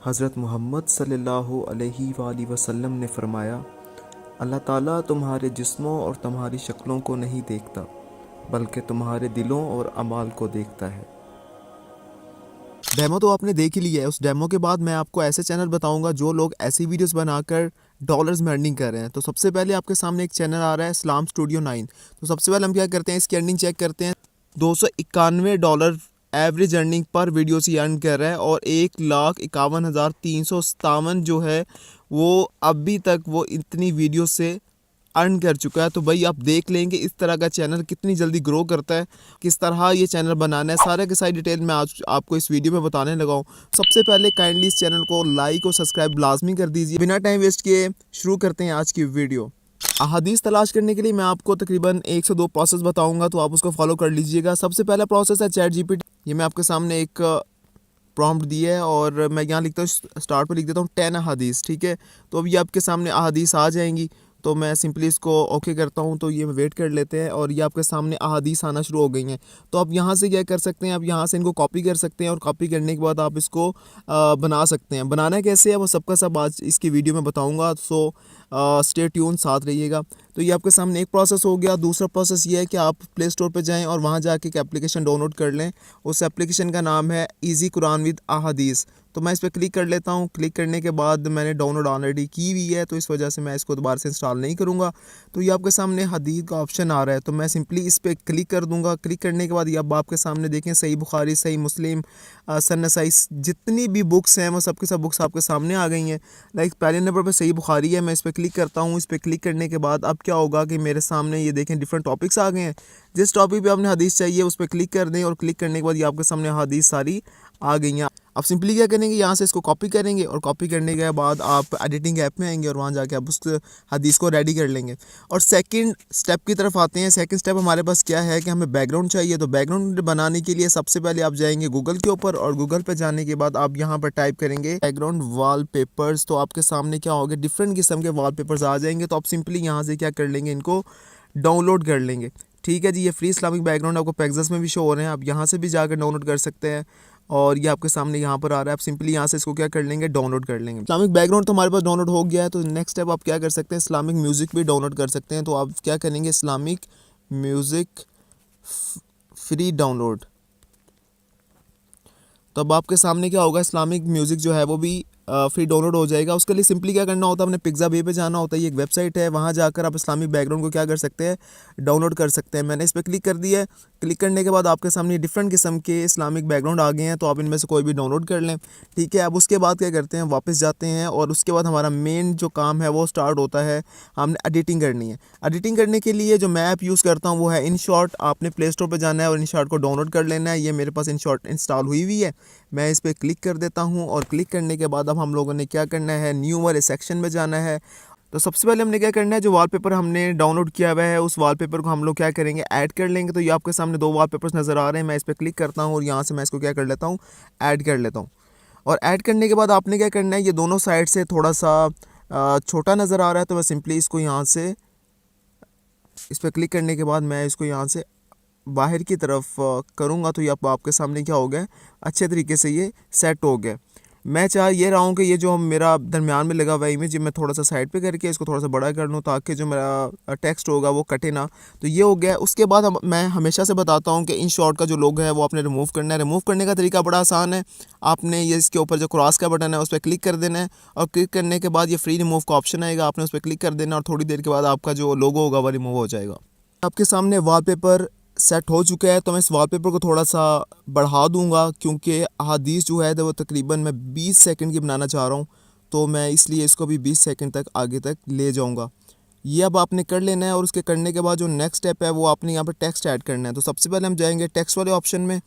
हज़रत मोहम्मद सल्लल्लाहु अलैहि वसल्लम ने फरमाया, अल्लाह ताला तुम्हारे जिस्मों और तुम्हारी शक्लों को नहीं देखता, बल्कि तुम्हारे दिलों और अमाल को देखता है। डेमो तो आपने देख ही लिया है। उस डेमो के बाद मैं आपको ऐसे चैनल बताऊंगा जो लोग ऐसी वीडियोस बनाकर डॉलर्स में अर्निंग कर रहे हैं। तो सबसे पहले आपके सामने एक चैनल आ रहा है इस्लाम स्टूडियो 9। तो सबसे पहले हम क्या करते हैं, इसकी अर्निंग चेक करते हैं। $291 एवरेज अर्निंग पर वीडियो से अर्न कर रहा है और 1,51,357 जो है वो अभी तक वो इतनी वीडियो से अर्न कर चुका है। तो भाई आप देख लेंगे इस तरह का चैनल कितनी जल्दी ग्रो करता है, किस तरह ये चैनल बनाना है, सारे के सारी डिटेल मैं आज आपको इस वीडियो में बताने लगा हूँ। सबसे पहले काइंडली इस चैनल को लाइक और सब्सक्राइब लाजमी कर दीजिए। बिना टाइम वेस्ट किए शुरू करते हैं आज की वीडियो। अहादीस तलाश करने के लिए मैं आपको तकरीबन 1 से 2 प्रोसेस बताऊंगा, तो आप उसको फॉलो कर लीजिएगा। सबसे पहला प्रोसेस है चैट जीपीटी। ये मैं आपके सामने एक प्रॉम्प्ट दिया है और मैं यहाँ लिखता हूँ, स्टार्ट पर लिख देता हूँ 10 अहादीस, ठीक है। तो अब ये आपके सामने अहादीस आ जाएंगी। तो मैं सिंपली इसको ओके करता हूँ। तो ये वेट कर लेते हैं और ये आपके सामने अहादीस आना शुरू हो गई हैं। तो आप यहाँ से क्या कर सकते हैं, आप यहाँ से इनको कॉपी कर सकते हैं और कॉपी करने के बाद आप इसको बना सकते हैं। बनाना कैसे है वो सबका सब आज इसकी वीडियो में बताऊँगा। सो स्टे ट्यून, साथ रहिएगा। तो ये आपके सामने एक प्रोसेस हो गया। दूसरा प्रोसेस ये है कि आप प्ले स्टोर पर जाएँ और वहाँ जाके एक एप्लीकेशन डाउनलोड कर लें। उस एप्लीकेशन का नाम है ईजी कुरान विद अहादीस। तो मैं इस पर क्लिक कर लेता हूँ। क्लिक करने के बाद मैंने डाउनलोड ऑलरेडी की हुई है, तो इस वजह से मैं इसको दोबारा से इंस्टॉल नहीं करूँगा। तो ये आपके सामने हदीस का ऑप्शन आ रहा है, तो मैं सिंपली इस पर क्लिक कर दूँगा। क्लिक करने के बाद ये अब आपके सामने देखें सही बुखारी, सही मुस्लिम, सन्नसाई, जितनी भी बुक्स हैं वो सबके सब बुक्स आपके सामने आ गई हैं। लाइक पहले नंबर पर सही बुखारी है, मैं इस पर क्लिक करता हूँ। इस पर क्लिक करने के बाद अब क्या होगा कि मेरे सामने ये देखें डिफरेंट टॉपिक्स आ गए हैं। जिस टॉपिक पे आपने हदीस चाहिए उस पर क्लिक कर दें और क्लिक करने के बाद ये आपके सामने हदीस सारी आ गई हैं। आप सिंपली क्या करेंगे, यहाँ से इसको कॉपी करेंगे और कॉपी करने के बाद आप एडिटिंग ऐप में आएंगे और वहाँ जाके आप उस हदीस को रेडी कर लेंगे। और सेकंड स्टेप की तरफ आते हैं। सेकंड स्टेप हमारे पास क्या है कि हमें बैकग्राउंड चाहिए। तो बैकग्राउंड बनाने के लिए सबसे पहले आप जाएंगे गूगल के ऊपर और गूगल पे जाने के बाद आप यहाँ पर टाइप करेंगे बैकग्राउंड वॉलपेपर्स। तो आपके सामने क्या होगा, डिफरेंट किस्म के वॉलपेपर्स आ जाएंगे। तो आप सिंपली यहाँ से क्या कर लेंगे, इनको डाउनलोड कर लेंगे। ठीक है जी, ये फ्री इस्लामिक बैकग्राउंड आपको पेग्जस में भी शो हो रहे हैं, आप यहाँ से भी जाकर डाउनलोड कर सकते हैं। और ये आपके सामने यहाँ पर आ रहा है। आप सिंपली यहाँ से इसको क्या कर लेंगे, डाउनलोड कर लेंगे। इस्लामिक बैकग्राउंड तो हमारे पास डाउनलोड हो गया है। तो नेक्स्ट स्टेप आप क्या कर सकते हैं, इस्लामिक म्यूज़िक भी डाउनलोड कर सकते हैं। तो आप क्या करेंगे, इस्लामिक म्यूज़िक फ्री डाउनलोड। तो अब आपके सामने क्या होगा, इस्लामिक म्यूज़िक जो है वो भी फ्री डाउनलोड हो जाएगा। उसके लिए सिंपली क्या करना होता है, अपने पिक्ज़ाबे पे जाना होता है। ये एक वेबसाइट है, वहाँ जाकर आप इस्लामिक बैकग्राउंड को क्या कर सकते हैं, डाउनलोड कर सकते हैं। मैंने इस पर क्लिक कर दिया है। क्लिक करने के बाद आपके सामने डिफरेंट किस्म के इस्लामिक बैकग्राउंड आ गए हैं। तो आप इनमें से कोई भी डाउनलोड कर लें, ठीक है। अब उसके बाद क्या करते हैं, वापस जाते हैं और उसके बाद हमारा मेन जो काम है वो स्टार्ट होता है। हमने एडिटिंग करनी है। एडिटिंग करने के लिए जो मैं ऐप यूज़ करता हूँ वो है InShot। आपने प्ले स्टोर पर जाना है और InShot को डाउनलोड कर लेना है। ये मेरे पास InShot इंस्टॉल हुई हुई है। मैं इस पर क्लिक कर देता हूँ और क्लिक करने के बाद अब हम लोगों ने क्या करना है, न्यू वाले सेक्शन में जाना है। तो सबसे पहले हमने क्या करना है, जो वॉलपेपर हमने डाउनलोड किया हुआ है उस वॉलपेपर को हम लोग क्या करेंगे, ऐड कर लेंगे। तो ये आपके सामने 2 वॉलपेपर्स नज़र आ रहे हैं। मैं इस पर क्लिक करता हूँ और यहाँ से मैं इसको क्या कर लेता हूँ, ऐड कर लेता हूँ। और ऐड करने के बाद आपने क्या करना है, ये दोनों साइड से थोड़ा सा छोटा नज़र आ रहा है। तो मैं सिंपली इसको यहाँ से इस पर क्लिक करने के बाद मैं इसको यहाँ से बाहर की तरफ करूँगा। तो ये आपके सामने क्या हो गया, अच्छे तरीके से ये सेट हो गया। मैं चाह ये रहा हूँ कि ये जो मेरा दरमियान में लगा हुआ इमेज मैं थोड़ा सा साइड पे करके इसको थोड़ा सा बड़ा कर लूँ ताकि जो मेरा टेक्स्ट होगा वो कटे ना। तो ये हो गया। उसके बाद मैं हमेशा से बताता हूँ कि InShot का जो लोगो है वो आपने रिमूव करना है। रिमूव करने का तरीका बड़ा आसान है। आपने ये इसके ऊपर जो क्रॉस का बटन है उस पर क्लिक कर देना है और क्लिक करने के बाद ये फ्री रिमूव का ऑप्शन आएगा, आपने उस पर क्लिक कर देना और थोड़ी देर के बाद आपका जो लोगो होगा वो रिमूव हो जाएगा। आपके सामने वॉलपेपर सेट हो चुका है। तो मैं इस वॉलपेपर को थोड़ा सा बढ़ा दूंगा क्योंकि अहादीस जो है तो वो तकरीबन मैं 20 सेकंड की बनाना चाह रहा हूँ। तो मैं इसलिए इसको भी 20 सेकंड तक आगे तक ले जाऊंगा। ये अब आपने कर लेना है और उसके करने के बाद जो नेक्स्ट स्टेप है वो आपने यहाँ पर टेक्स्ट ऐड करना है। तो सबसे पहले हम जाएंगे टेक्स्ट वाले ऑप्शन में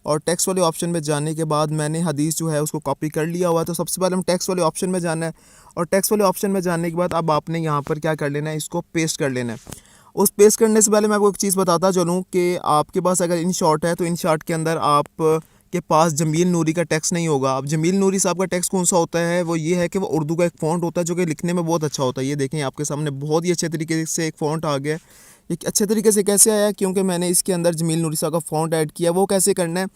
और टेक्स्ट वाले ऑप्शन में जाने के बाद मैंने हदीस जो है उसको कॉपी कर लिया हुआ है। तो सबसे पहले हम टेक्स्ट वाले ऑप्शन में जाना है और टेक्स्ट वाले ऑप्शन में जाने के बाद अब आपने यहाँ पर क्या कर लेना है, इसको पेस्ट कर लेना है। उस पेस्ट करने से पहले मैं आपको एक चीज़ बताता चलूँ कि आपके पास अगर InShot है तो InShot के अंदर आप के पास जमील नूरी का टेक्स्ट नहीं होगा। अब जमील नूरी साहब का टेक्स्ट कौन सा होता है, वो ये है कि वो उर्दू का एक फ़ॉन्ट होता है जो कि लिखने में बहुत अच्छा होता है। ये देखें आपके सामने बहुत ही अच्छे तरीके से एक फ़ॉन्ट आ गया है। ये अच्छे तरीके से कैसे आया, क्योंकि मैंने इसके अंदर जमील नूरी साहब का फ़ॉन्ट ऐड किया। वो कैसे करना है,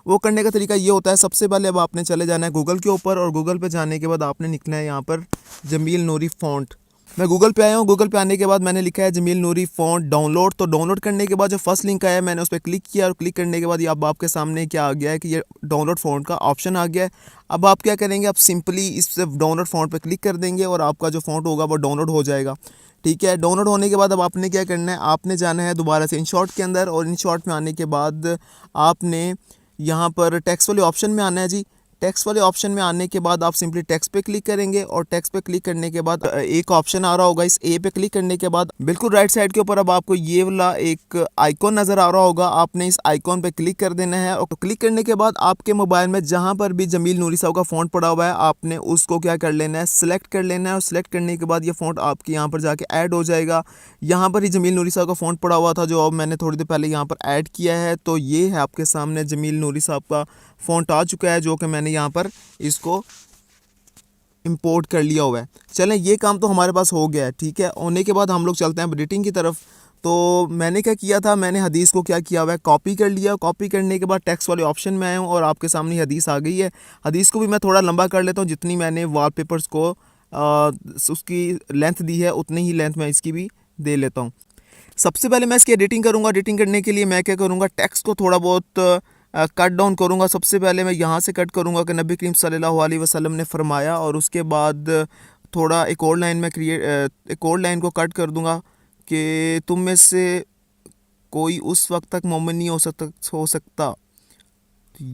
वो करने का तरीका ये होता है, सबसे पहले अब आपने चले जाना है गूगल के ऊपर, और गूगल पे जाने के बाद आपने लिखना है यहाँ पर जमील नूरी फ़ॉन्ट। मैं गूगल पे आया हूँ, गूगल पे आने के बाद मैंने लिखा है जमील नूरी फ़ॉन्ट डाउनलोड। तो डाउनलोड करने के बाद जो फर्स्ट लिंक आया है मैंने उस पर क्लिक किया, और क्लिक करने के बाद ये अब आपके सामने क्या आ गया है कि ये डाउनलोड फ़ॉन्ट का ऑप्शन आ गया है। अब आप क्या करेंगे, आप सिंपली इस डाउनलोड फ़ॉन्ट पे क्लिक कर देंगे और आपका जो फ़ॉन्ट होगा वो डाउनलोड हो जाएगा। ठीक है, डाउनलोड होने के बाद अब आपने क्या करना है, आपने जाना है दोबारा से InShot के अंदर, और InShot में आने के बाद आपने यहाँ पर टेक्स्ट वाले ऑप्शन में आना है जी। टेक्स्ट वाले ऑप्शन में आने के बाद आप सिंपली टेक्स्ट पे क्लिक करेंगे, और टेक्स्ट पे क्लिक करने के बाद एक ऑप्शन आ रहा होगा, इस ए पे क्लिक करने के बाद बिल्कुल राइट साइड के ऊपर अब आपको ये वाला एक आइकॉन नज़र आ रहा होगा, आपने इस आइकॉन पे क्लिक कर देना है। और क्लिक करने के बाद आपके मोबाइल में जहाँ पर भी जमील नूरी साहब का फ़ॉन्ट पड़ा हुआ है आपने उसको क्या कर लेना है, सिलेक्ट कर लेना है, और सिलेक्ट करने के बाद ये फ़ॉन्ट आपके यहाँ पर जाके ऐड हो जाएगा। यहाँ पर ही जमील नूरी साहब का फ़ॉन्ट पड़ा हुआ था जो अब मैंने थोड़ी देर पहले यहाँ पर ऐड किया है, तो ये है आपके सामने जमील नूरी साहब का फ़ॉन्ट आ चुका है, जो कि मैंने यहाँ पर इसको इंपोर्ट कर लिया हुआ है। चलें, ये काम तो हमारे पास हो गया है। ठीक है, होने के बाद हम लोग चलते हैं एडिटिंग की तरफ। तो मैंने क्या किया था, मैंने हदीस को क्या किया हुआ है, कॉपी कर लिया। कॉपी करने के बाद टेक्स्ट वाले ऑप्शन में आया हूँ और आपके सामने हदीस आ गई है। हदीस को भी मैं थोड़ा लंबा कर लेता हूँ, जितनी मैंने वॉलपेपर्स को उसकी लेंथ दी है उतनी ही लेंथ मैं इसकी भी दे लेता हूँ। सबसे पहले मैं इसकी एडिटिंग करूँगा। एडिटिंग करने के लिए मैं क्या करूँगा, टेक्स्ट को थोड़ा बहुत कट डाउन करूँगा। सबसे पहले मैं यहाँ से कट करूँगा कि नबी करीम सल्लल्लाहु अलैहि वसल्लम ने फरमाया, और उसके बाद थोड़ा एक और लाइन में एक और लाइन को कट कर दूँगा कि तुम में से कोई उस वक्त तक मोमिन नहीं हो सकता।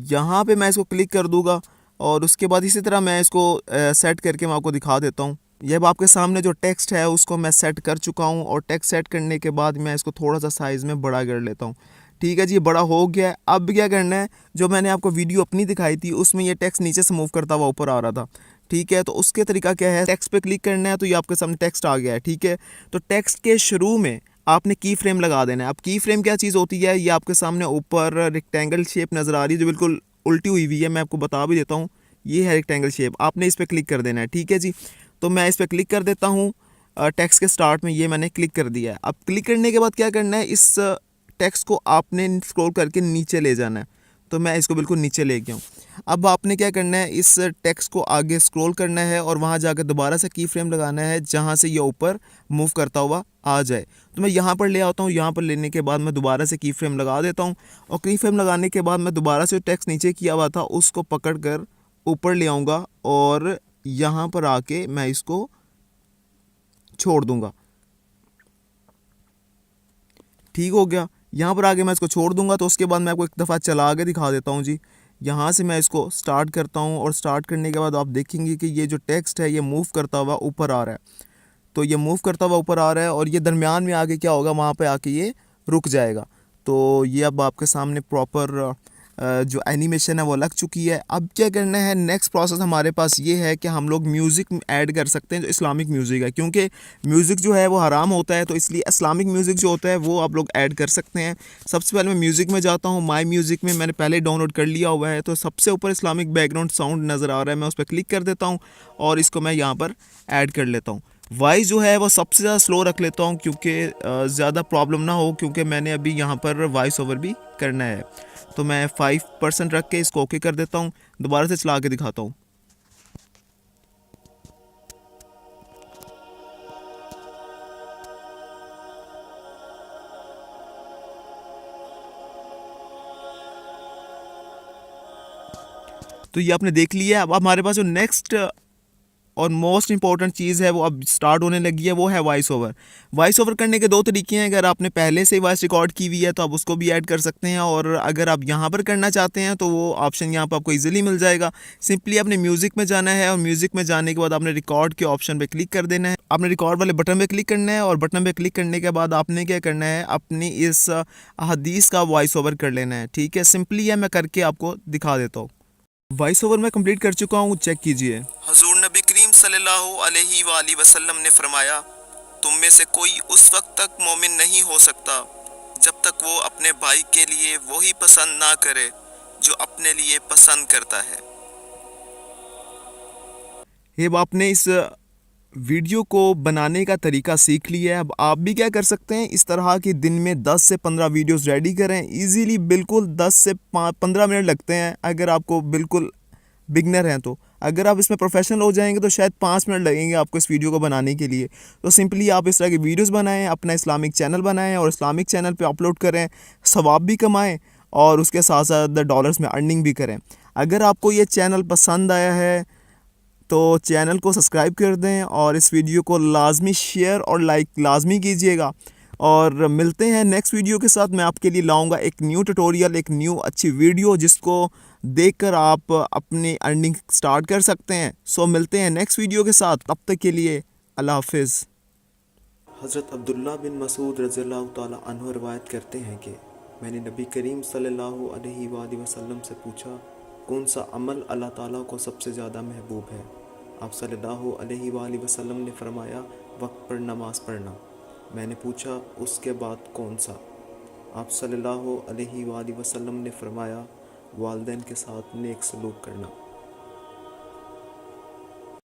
यहाँ पे मैं इसको क्लिक कर दूँगा, और उसके बाद इसी तरह मैं इसको सेट करके मैं आपको दिखा देता हूँ। ये अब आपके सामने जो टेक्स्ट है उसको मैं सेट कर चुका हूँ, और टेक्स्ट सेट करने के बाद मैं इसको थोड़ा सा साइज़ में बड़ा कर लेता हूँ। ठीक है जी, बड़ा हो गया है। अब क्या करना है, जो मैंने आपको वीडियो अपनी दिखाई थी उसमें ये टेक्स्ट नीचे से मूव करता हुआ ऊपर आ रहा था। ठीक है, तो उसके तरीका क्या है, टेक्स्ट पे क्लिक करना है तो ये आपके सामने टेक्स्ट आ गया है। ठीक है, तो टेक्स्ट के शुरू में आपने की फ्रेम लगा देना है। अब की फ्रेम क्या चीज़ होती है, ये आपके सामने ऊपर रेक्टेंगल शेप नज़र आ रही है जो बिल्कुल उल्टी हुई हुई है। मैं आपको बता भी देता हूँ, ये है रेक्टेंगल शेप, आपने इस पर क्लिक कर देना है। ठीक है जी, तो मैं इस पर क्लिक कर देता हूँ। टेक्स्ट के स्टार्ट में ये मैंने क्लिक कर दिया है। अब क्लिक करने के बाद क्या करना है, इस टेक्स्ट को आपने स्क्रॉल करके नीचे ले जाना है। तो मैं इसको बिल्कुल नीचे ले गया हूँ। अब आपने क्या करना है, इस टेक्स्ट को आगे स्क्रॉल करना है और वहाँ जाकर दोबारा से की फ्रेम लगाना है जहाँ से ये ऊपर मूव करता हुआ आ जाए। तो मैं यहाँ पर ले आता हूँ, यहाँ पर लेने के बाद मैं दोबारा से की फ्रेम लगा देता हूँ, और की फ्रेम लगाने के बाद मैं दोबारा से टेक्स्ट नीचे किया हुआ था उसको पकड़ कर ऊपर ले आऊँगा, और यहाँ पर आके मैं इसको छोड़ दूँगा। ठीक हो गया, यहाँ पर आगे मैं इसको छोड़ दूंगा। तो उसके बाद मैं आपको एक दफ़ा चला के दिखा देता हूँ जी। यहाँ से मैं इसको स्टार्ट करता हूँ, और स्टार्ट करने के बाद आप देखेंगे कि ये जो टेक्स्ट है ये मूव करता हुआ ऊपर आ रहा है। तो ये मूव करता हुआ ऊपर आ रहा है, और ये दरमियान में आके क्या होगा, वहाँ पे आके ये रुक जाएगा। तो ये अब आपके सामने प्रॉपर जो एनिमेशन है वो लग चुकी है। अब क्या करना है, नेक्स्ट प्रोसेस हमारे पास ये है कि हम लोग म्यूज़िक ऐड कर सकते हैं जो इस्लामिक म्यूज़िक है, क्योंकि म्यूज़िक जो है वो हराम होता है, तो इसलिए इस्लामिक म्यूज़िक जो होता है वो आप लोग ऐड कर सकते हैं। सबसे पहले मैं म्यूज़िक में जाता हूँ। माई म्यूज़िक में मैंने पहले डाउनलोड कर लिया हुआ है, तो सबसे ऊपर इस्लामिक बैकग्राउंड साउंड नज़र आ रहा है, मैं उस पर क्लिक कर देता हूँ और इसको मैं यहाँ पर ऐड कर लेता हूँ। वॉइस जो है वो सबसे ज़्यादा स्लो रख लेता हूँ, क्योंकि ज़्यादा प्रॉब्लम ना हो, क्योंकि मैंने अभी यहाँ पर वॉइस ओवर भी करना है। तो मैं 5% रख के इसको ओके कर देता हूँ। दोबारा से चला के दिखाता हूँ। तो ये आपने देख लिया। अब हमारे पास जो नेक्स्ट और मोस्ट इंपॉर्टेंट चीज़ है वो अब स्टार्ट होने लगी है, वो है वॉइस ओवर। वॉइस ओवर करने के दो तरीके हैं। अगर आपने पहले से वॉइस रिकॉर्ड की हुई है तो आप उसको भी ऐड कर सकते हैं, और अगर आप यहाँ पर करना चाहते हैं तो वो ऑप्शन यहाँ पर आपको इजीली मिल जाएगा। सिंपली आपने म्यूज़िक में जाना है, और म्यूज़िक में जाने के बाद आपने रिकॉर्ड के ऑप्शन पर क्लिक कर देना है। आपने रिकॉर्ड वाले बटन पर क्लिक करना है, और बटन पर क्लिक करने के बाद आपने क्या करना है, अपनी इस हदीस का वॉइस ओवर कर लेना है। ठीक है, सिंपली है, मैं करके आपको दिखा देता हूँ। वॉइस ओवर मैं कंप्लीट कर चुका हूँ, चेक कीजिए। हुजूर नबी करीम सल्लल्लाहु अलैहि वसल्लम ने फरमाया, तुम में से कोई उस वक्त तक मोमिन नहीं हो सकता जब तक वो अपने भाई के लिए वही पसंद ना करे जो अपने लिए पसंद करता है। ये आपने इस वीडियो को बनाने का तरीका सीख लिया है। अब आप भी क्या कर सकते हैं, इस तरह की दिन में 10 से 15 वीडियोस रेडी करें इजीली। बिल्कुल 10 से 15 मिनट लगते हैं अगर आपको बिल्कुल बिगनर हैं तो। अगर आप इसमें प्रोफेशनल हो जाएंगे तो शायद 5 मिनट लगेंगे आपको इस वीडियो को बनाने के लिए। तो सिंपली आप इस तरह की वीडियोस बनाएं, अपना इस्लामिक चैनल बनाएं और इस्लामिक चैनल पे अपलोड करें, सवाब भी कमाएं और उसके साथ साथ डॉलर्स में अर्निंग भी करें। अगर आपको ये चैनल पसंद आया है तो चैनल को सब्सक्राइब कर दें और इस वीडियो को लाजमी शेयर और लाइक लाजमी कीजिएगा। और मिलते हैं नेक्स्ट वीडियो के साथ। मैं आपके लिए लाऊंगा एक न्यू ट्यूटोरियल, एक न्यू अच्छी वीडियो जिसको देखकर आप अपनी अर्निंग स्टार्ट कर सकते हैं। सो मिलते हैं नेक्स्ट वीडियो के साथ, तब तक के लिए अल्लाह हाफिज़। हज़रत अब्दुल्ला बिन मसूद रज़ियल्लाहु ताला अन्हु रवायत करते हैं कि मैंने नबी करीम सल्लल्लाहु अलैहि वसल्लम से पूछा, कौन सा अमल अल्लाह ताला को सबसे ज़्यादा महबूब है। आप सल्लल्लाहु अलैहि वसल्लम ने फरमाया, वक्त पर नमाज पढ़ना। मैंने पूछा, उसके बाद कौन सा। आप सल्लल्लाहु अलैहि वसल्लम ने फरमाया, वालिदैन के साथ नेक सलूक करना।